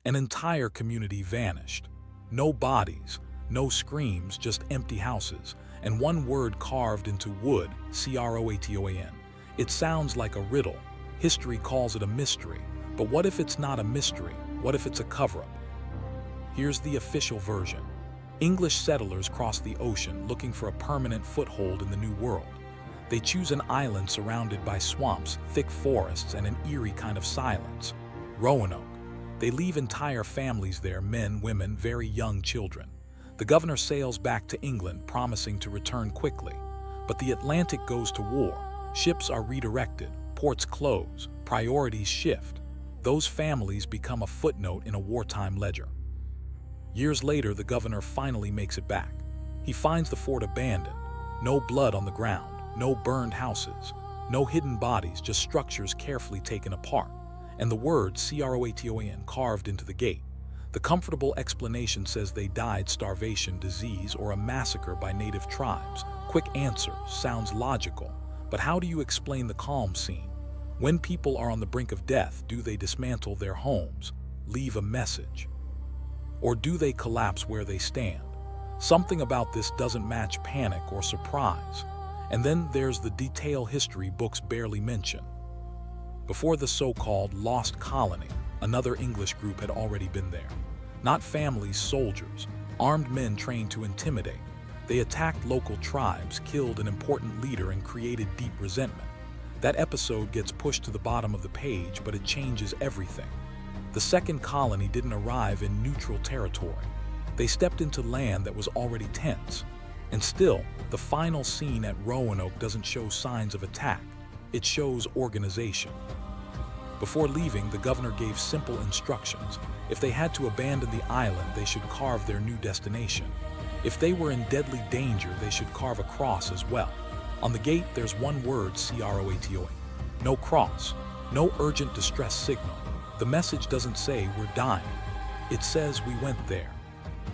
An entire community vanished. No bodies, no screams, just empty houses, and one word carved into wood, Croatoan. It sounds like a riddle. History calls it a mystery. But what if it's not a mystery? What if it's a cover-up? Here's the official version. English settlers cross the ocean looking for a permanent foothold in the New World. They choose an island surrounded by swamps, thick forests, and an eerie kind of silence. Roanoke. They leave entire families there, men, women, very young children. The governor sails back to England, promising to return quickly. But the Atlantic goes to war. Ships are redirected, ports close, priorities shift. Those families become a footnote in a wartime ledger. Years later, the governor finally makes it back. He finds the fort abandoned. No blood on the ground, no burned houses, no hidden bodies, just structures carefully taken apart, and the word Croatoan carved into the gate. The comfortable explanation says they died starvation, disease, or a massacre by native tribes. Quick answer, sounds logical, but how do you explain the calm scene? When people are on the brink of death, do they dismantle their homes, leave a message? Or do they collapse where they stand? Something about this doesn't match panic or surprise. And then there's the detail history books barely mention. Before the so-called Lost Colony, another English group had already been there. Not families, soldiers, armed men trained to intimidate. They attacked local tribes, killed an important leader, and created deep resentment. That episode gets pushed to the bottom of the page, but it changes everything. The second colony didn't arrive in neutral territory. They stepped into land that was already tense. And still, the final scene at Roanoke doesn't show signs of attack. It shows organization. Before leaving, the governor gave simple instructions. If they had to abandon the island, they should carve their new destination. If they were in deadly danger, they should carve a cross as well. On the gate, there's one word, Croatoan. No cross, no urgent distress signal. The message doesn't say we're dying. It says we went there.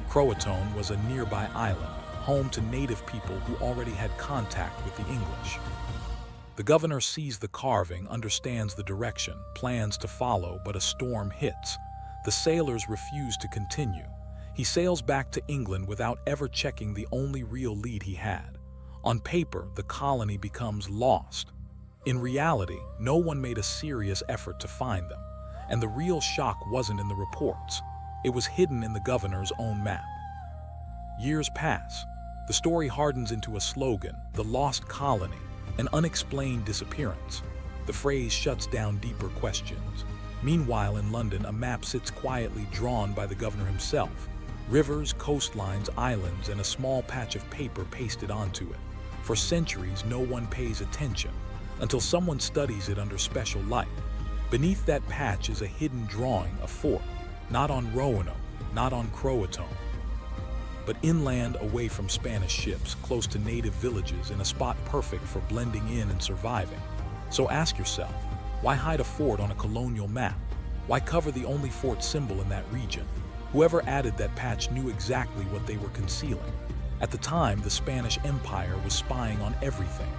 Croatoan was a nearby island, home to native people who already had contact with the English. The governor sees the carving, understands the direction, plans to follow, but a storm hits. The sailors refuse to continue. He sails back to England without ever checking the only real lead he had. On paper, the colony becomes lost. In reality, no one made a serious effort to find them. And the real shock wasn't in the reports. It was hidden in the governor's own map. Years pass. The story hardens into a slogan, the Lost Colony, an unexplained disappearance. The phrase shuts down deeper questions. Meanwhile, in London, a map sits quietly drawn by the governor himself. Rivers, coastlines, islands, and a small patch of paper pasted onto it. For centuries, no one pays attention, until someone studies it under special light. Beneath that patch is a hidden drawing, a fort, not on Roanoke, not on Croatoan, but inland away from Spanish ships, close to native villages, in a spot perfect for blending in and surviving. So ask yourself, why hide a fort on a colonial map? Why cover the only fort symbol in that region? Whoever added that patch knew exactly what they were concealing. At the time, the Spanish Empire was spying on everything.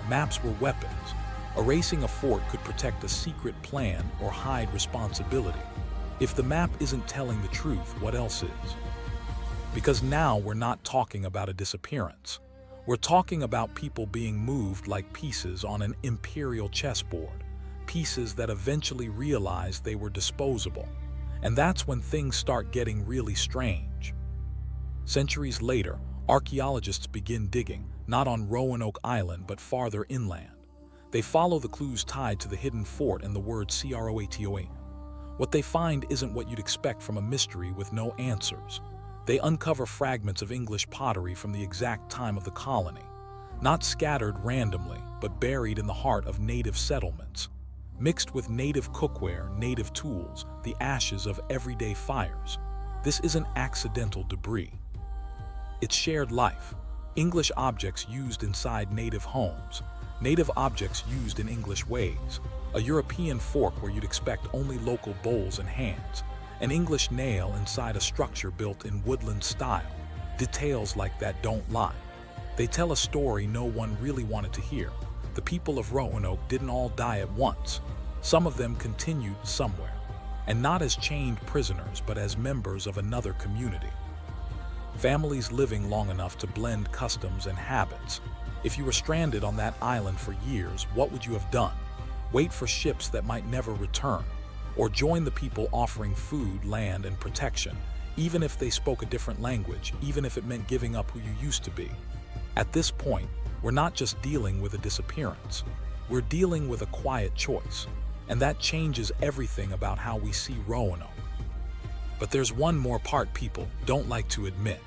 Maps were weapons. Erasing a fort could protect a secret plan or hide responsibility. If the map isn't telling the truth, what else is? Because now we're not talking about a disappearance. We're talking about people being moved like pieces on an imperial chessboard, pieces that eventually realized they were disposable. And that's when things start getting really strange. Centuries later, archaeologists begin digging, not on Roanoke Island but farther inland. They follow the clues tied to the hidden fort and the word Croatoan. What they find isn't what you'd expect from a mystery with no answers. They uncover fragments of English pottery from the exact time of the colony, not scattered randomly, but buried in the heart of native settlements. Mixed with native cookware, native tools, the ashes of everyday fires. This isn't accidental debris. It's shared life. English objects used inside native homes. Native objects used in English ways. A European fork where you'd expect only local bowls and hands. An English nail inside a structure built in woodland style. Details like that don't lie. They tell a story no one really wanted to hear. The people of Roanoke didn't all die at once. Some of them continued somewhere. and not as chained prisoners but as members of another community. Families living long enough to blend customs and habits. If you were stranded on that island for years, what would you have done? Wait for ships that might never return, or join the people offering food, land, and protection, even if they spoke a different language, even if it meant giving up who you used to be. At this point, we're not just dealing with a disappearance. We're dealing with a quiet choice, and that changes everything about how we see Roanoke. But there's one more part people don't like to admit.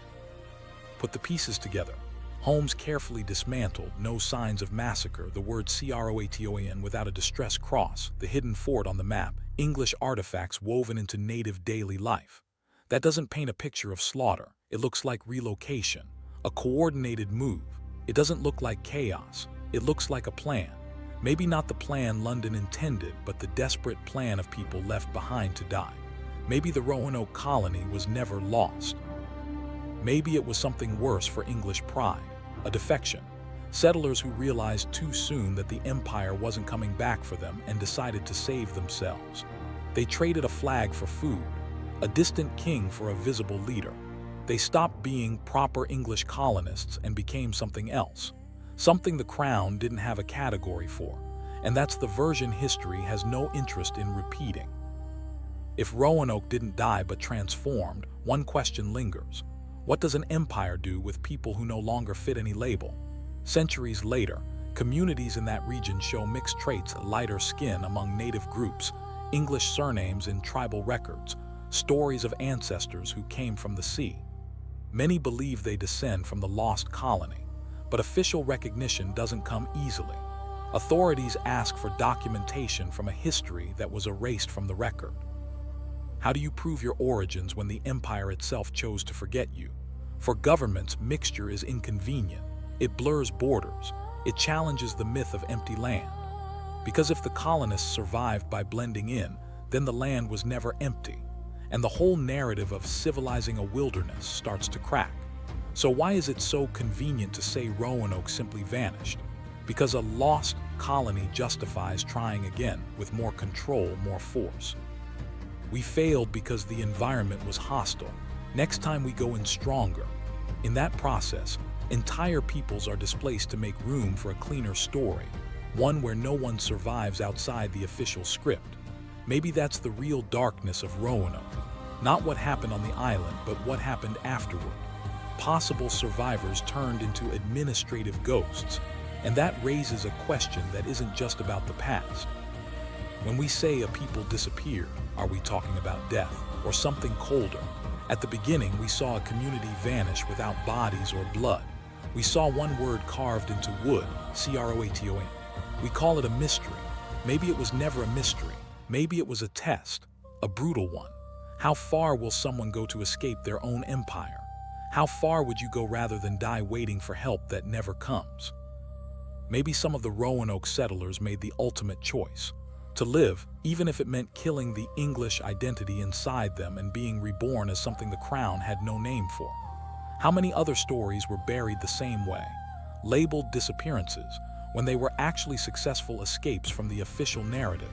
Put the pieces together. Homes carefully dismantled, no signs of massacre, the word Croatoan without a distress cross, the hidden fort on the map, English artifacts woven into native daily life. That doesn't paint a picture of slaughter. It looks like relocation, a coordinated move. It doesn't look like chaos. It looks like a plan. Maybe not the plan London intended, but the desperate plan of people left behind to die. Maybe the Roanoke Colony was never lost. Maybe it was something worse for English pride, a defection. Settlers who realized too soon that the empire wasn't coming back for them and decided to save themselves. They traded a flag for food, a distant king for a visible leader. They stopped being proper English colonists and became something else, something the crown didn't have a category for, and that's the version history has no interest in repeating. If Roanoke didn't die but transformed, one question lingers. What does an empire do with people who no longer fit any label? Centuries later, communities in that region show mixed traits: lighter skin among native groups, English surnames in tribal records, stories of ancestors who came from the sea. Many believe they descend from the Lost Colony, but official recognition doesn't come easily. Authorities ask for documentation from a history that was erased from the record. How do you prove your origins when the empire itself chose to forget you? For governments, mixture is inconvenient. It blurs borders. It challenges the myth of empty land. Because if the colonists survived by blending in, then the land was never empty, and the whole narrative of civilizing a wilderness starts to crack. So why is it so convenient to say Roanoke simply vanished? Because a lost colony justifies trying again with more control, more force. We failed because the environment was hostile. Next time we go in stronger. In that process, entire peoples are displaced to make room for a cleaner story, one where no one survives outside the official script. Maybe that's the real darkness of Roanoke. Not what happened on the island, but what happened afterward. Possible survivors turned into administrative ghosts, and that raises a question that isn't just about the past. When we say a people disappeared, are we talking about death or something colder? At the beginning, we saw a community vanish without bodies or blood. We saw one word carved into wood, Croatoan. We call it a mystery. Maybe it was never a mystery. Maybe it was a test, a brutal one. How far will someone go to escape their own empire? How far would you go rather than die waiting for help that never comes? Maybe some of the Roanoke settlers made the ultimate choice. To live, even if it meant killing the English identity inside them and being reborn as something the crown had no name for. How many other stories were buried the same way, labeled disappearances, when they were actually successful escapes from the official narrative?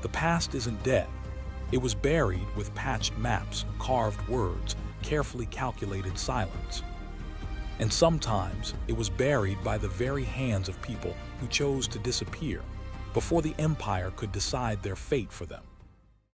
The past isn't dead. It was buried with patched maps, carved words, carefully calculated silence. And sometimes it was buried by the very hands of people who chose to disappear before the empire could decide their fate for them.